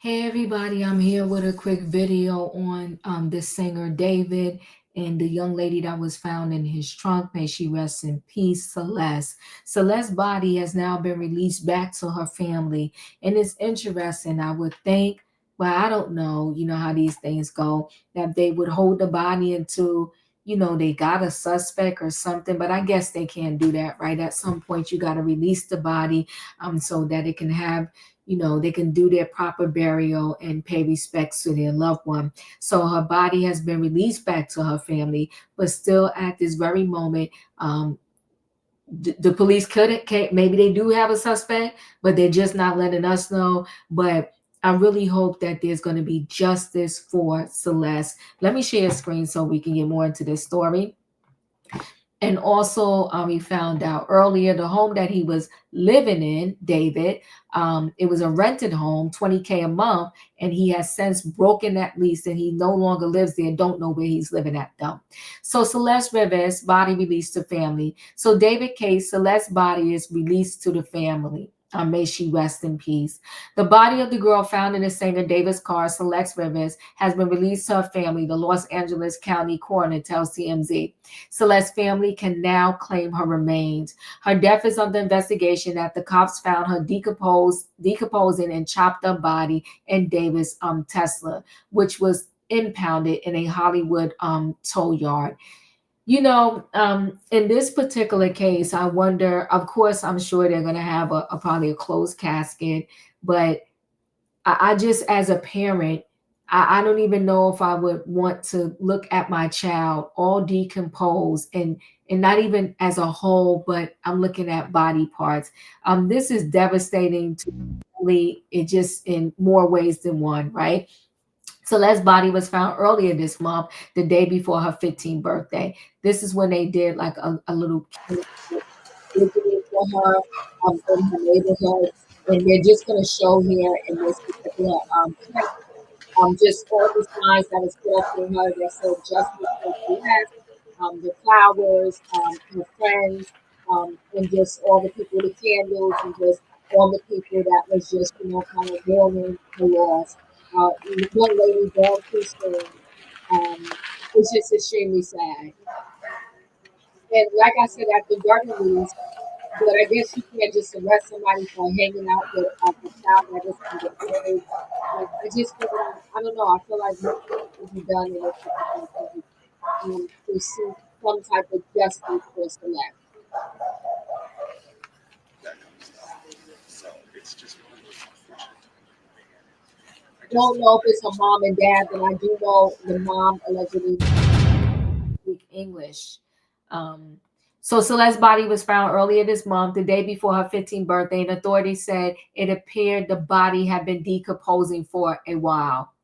Hey everybody, I'm here with a quick video on this singer David and the young lady that was found in his trunk. May she rest in peace, Celeste. Celeste's body has now been released back to her family, and it's interesting. I would think, well, I don't know, you know how these things go, that they would hold the body until they got a suspect or something, but I guess they can't do that, right? At some point, you got to release the body so that it can have they can do their proper burial and pay respects to their loved one. So her body has been released back to her family, but still at this very moment, the police couldn't, can't, maybe they do have a suspect, but they're just not letting us know. But I really hope that there's going to be justice for Celeste. Let me share a screen so we can get more into this story. And also, we found out earlier the home that he was living in, David, it was a rented home, 20K a month, and he has since broken that lease and he no longer lives there. Don't know where he's living at though. So Celeste Rivas, body released to family. So David Case, Celeste's body is released to the family. May she rest in peace. The body of the girl found in the singer David's car, Celeste Rivas, has been released to her family, the Los Angeles County coroner tells TMZ. Celeste's family can now claim her remains. Her death is under investigation after cops found her decomposing and chopped up body in David's Tesla, which was impounded in a Hollywood tow yard. In this particular case, I wonder, of course, I'm sure they're going to have probably a closed casket, but I just, as a parent, I don't even know if I would want to look at my child all decomposed and not even as a whole, but I'm looking at body parts. This is devastating to me, it just in more ways than one, right? Celeste's body was found earlier this month, the day before her 15th birthday. This is when they did like a little visit for her in her neighborhood. And they're just going to show here in this particular clip just all the signs that is put up for her that said justice for Celeste, the flowers, her friends, and just all the people with the candles and just all the people that was just, kind of mourning her loss. One lady gone too soon. It's just extremely sad. And like I said, at the garden leave, but I guess you can't just arrest somebody for hanging out with a child that is underage. I just feel like, I don't know, I feel like more should be done in this particular case to see some type of justice for Celeste. Don't know if it's her mom and dad, but I do know the mom allegedly speak English. Um, so Celeste's body was found earlier this month, the day before her 15th birthday, and authorities said it appeared the body had been decomposing for a while.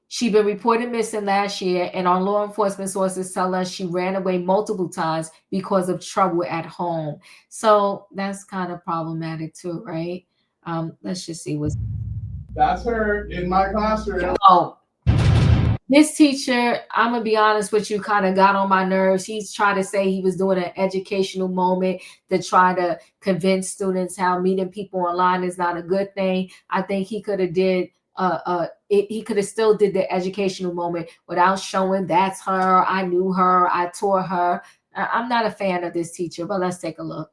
She'd been reported missing last year, and our law enforcement sources tell us she ran away multiple times because of trouble at home. So that's kind of problematic too, right? Let's just see what's. That's her in my classroom. Oh, this teacher, I'm gonna be honest with you, kind of got on my nerves. He's trying to say he was doing an educational moment to try to convince students how meeting people online is not a good thing. I think he could have did he could have still did the educational moment without showing that's her, I knew her, I taught her. I'm not a fan of this teacher, but let's take a look.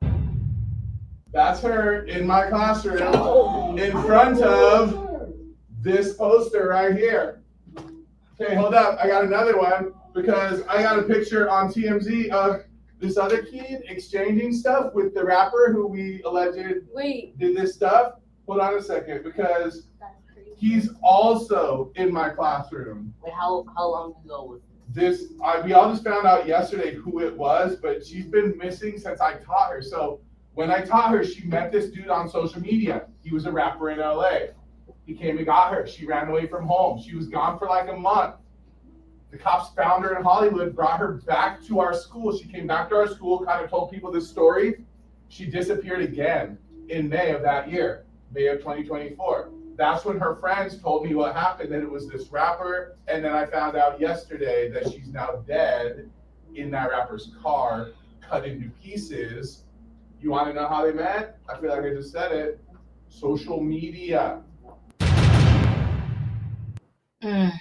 That's her in my classroom in front of this poster right here. Okay, hold up. I got another one because I got a picture on TMZ of this other kid exchanging stuff with the rapper who we alleged did this stuff. Hold on a second, because he's also in my classroom. Wait, how long ago was this? We all just found out yesterday who it was, but she's been missing since I taught her. So when I taught her, she met this dude on social media. He was a rapper in LA. He came and got her. She ran away from home. She was gone for like a month. The cops found her in Hollywood, brought her back to our school. She came back to our school, kind of told people this story. She disappeared again in May of that year, May of 2024. That's when her friends told me what happened, that it was this rapper. And then I found out yesterday that she's now dead in that rapper's car, cut into pieces. You want to know how they met? I feel like I just said it. Social media. Mm.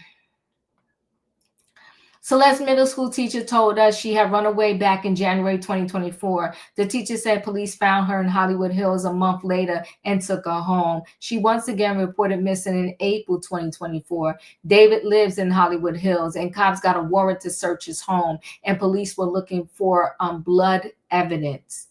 Celeste middle school teacher told us she had run away back in January 2024. The teacher said police found her in Hollywood Hills a month later and took her home. She once again reported missing in April 2024. David lives in Hollywood Hills, and cops got a warrant to search his home, and police were looking for blood evidence.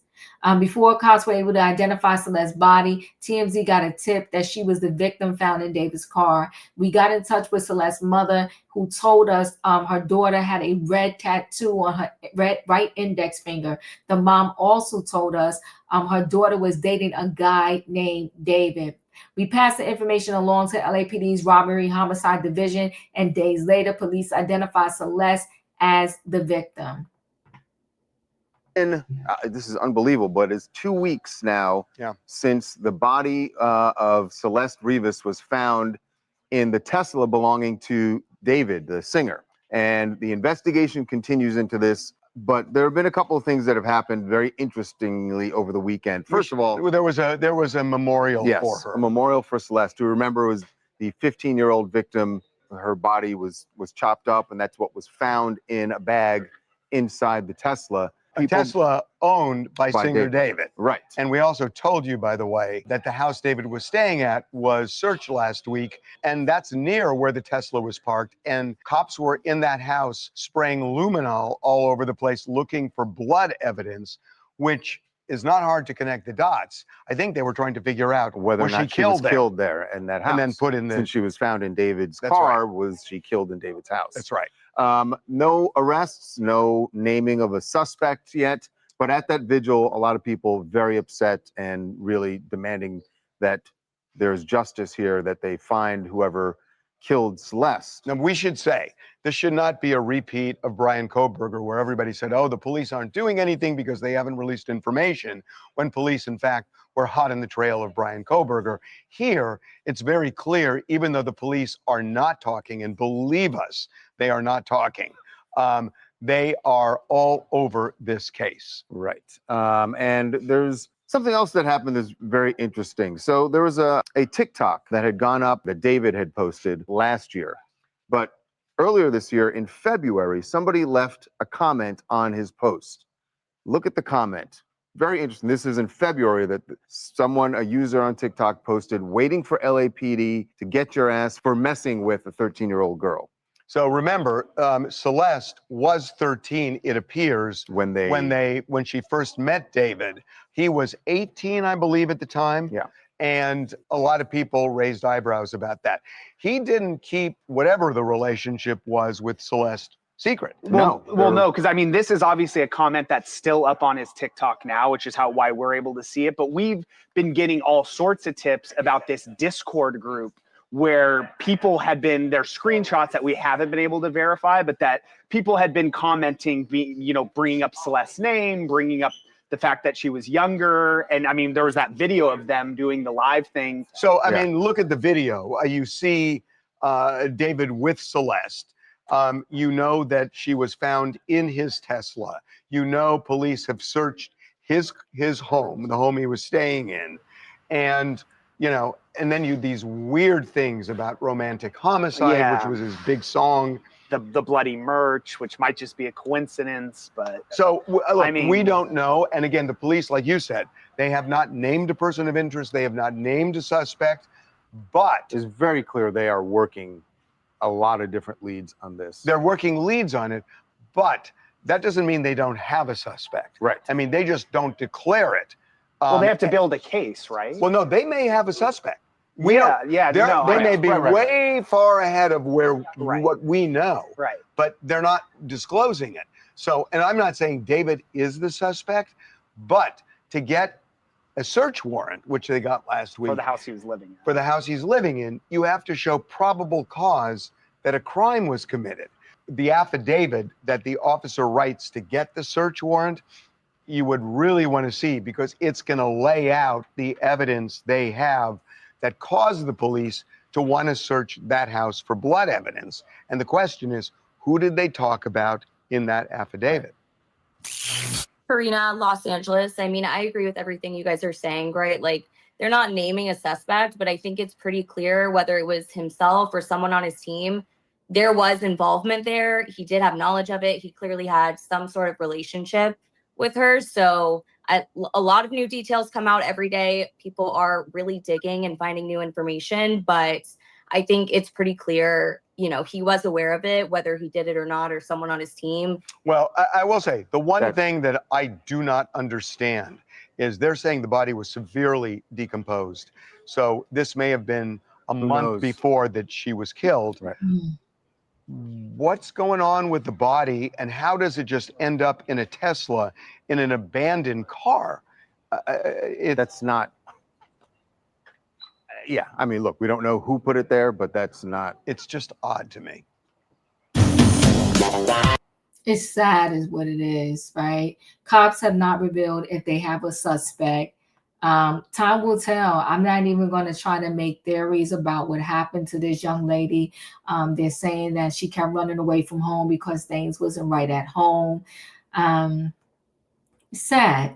Before cops were able to identify Celeste's body, TMZ got a tip that she was the victim found in David's car. We got in touch with Celeste's mother, who told us her daughter had a red tattoo on her right index finger. The mom also told us her daughter was dating a guy named David. We passed the information along to LAPD's Robbery Homicide Division, and days later, police identified Celeste as the victim. And this is unbelievable, but it's 2 weeks now since the body of Celeste Rivas was found in the Tesla belonging to David, the singer. And the investigation continues into this, but there have been a couple of things that have happened very interestingly over the weekend. First of all, there was a memorial for her. A memorial for Celeste, who, remember, was the 15-year-old victim. Her body was chopped up, and that's what was found in a bag inside the Tesla. Tesla owned by singer David. Right. And we also told you, by the way, that the house David was staying at was searched last week, and that's near where the Tesla was parked. And cops were in that house spraying luminol all over the place looking for blood evidence, which is not hard to connect the dots. I think they were trying to figure out whether or not she was killed there in that house. And then put in the... Since she was found in David's car, was she killed in David's house? That's right. No arrests, no naming of a suspect yet. But at that vigil, a lot of people very upset and really demanding that there's justice here, that they find whoever killed Celeste. Now, we should say, this should not be a repeat of Brian Kohberger, where everybody said, oh, the police aren't doing anything because they haven't released information, when police, in fact, were hot in the trail of Brian Kohberger. Here, it's very clear, even though the police are not talking, and believe us, they are not talking, they are all over this case. Right. And there's something else that happened that's very interesting. So there was a TikTok that had gone up that David had posted last year. But earlier this year, in February, somebody left a comment on his post. Look at the comment. Very interesting. This is in February that someone, a user on TikTok, posted, "Waiting for LAPD to get your ass for messing with a 13-year-old girl." So remember, Celeste was 13, it appears, when she first met David. He was 18, I believe, at the time. Yeah. And a lot of people raised eyebrows about that. He didn't keep whatever the relationship was with Celeste secret. No, because I mean, this is obviously a comment that's still up on his TikTok now, which is why we're able to see it. But we've been getting all sorts of tips about this Discord group, where people had been, their screenshots that we haven't been able to verify, but that people had been commenting, bringing up Celeste's name, bringing up the fact that she was younger. And I mean, there was that video of them doing the live thing. So, I mean, look at the video. You see David with Celeste. You know that she was found in his Tesla. You know police have searched his home, the home he was staying in. And and then these weird things about romantic homicide, which was his big song. The bloody merch, which might just be a coincidence, but... So, look, I mean, we don't know. And again, the police, like you said, they have not named a person of interest. They have not named a suspect, but... It's very clear they are working a lot of different leads on this. They're working leads on it, but that doesn't mean they don't have a suspect. Right. I mean, they just don't declare it. Well, they have to build a case, right? Well, no, they may have a suspect. They may be way far ahead of what we know. Right. But they're not disclosing it. So, and I'm not saying David is the suspect, but to get a search warrant, which they got last week. For the house he was living in. For the house he's living in, you have to show probable cause that a crime was committed. The affidavit that the officer writes to get the search warrant, you would really want to see, because it's going to lay out the evidence they have that caused the police to want to search that house for blood evidence. And the question is, who did they talk about in that affidavit? Karina, Los Angeles. I mean, I agree with everything you guys are saying, right? Like, they're not naming a suspect, but I think it's pretty clear whether it was himself or someone on his team, there was involvement there. He did have knowledge of it. He clearly had some sort of relationship with her. So a lot of new details come out every day. People are really digging and finding new information, but I think it's pretty clear, you know, he was aware of it, whether he did it or not, or someone on his team. Well, I will say the one That- thing that I do not understand is they're saying the body was severely decomposed. So this may have been a Who month knows? before that she was killed. Right. What's going on with the body, and how does it just end up in a Tesla in an abandoned car? That's not. Yeah, I mean, look, we don't know who put it there, but that's not. It's just odd to me. It's sad is what it is, right? Cops have not revealed if they have a suspect. Time will tell. I'm not even going to try to make theories about what happened to this young lady. They're saying that she kept running away from home because things wasn't right at home. Sad.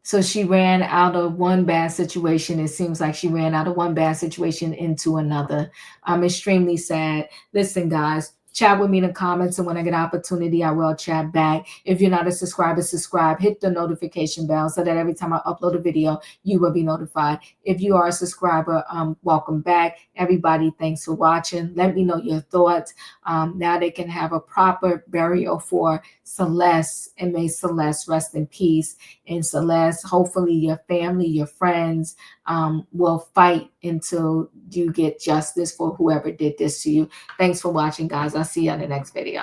So she ran out of one bad situation. It seems like she ran out of one bad situation into another. I'm extremely sad. Listen, guys, chat with me in the comments, and when I get an opportunity, I will chat back. If you're not a subscriber, subscribe. Hit the notification bell so that every time I upload a video, you will be notified. If you are a subscriber, welcome back. Everybody, thanks for watching. Let me know your thoughts. Now they can have a proper burial for Celeste, and may Celeste rest in peace. And Celeste, hopefully your family, your friends will fight until you get justice for whoever did this to you. Thanks for watching, guys. I'll see you on the next video.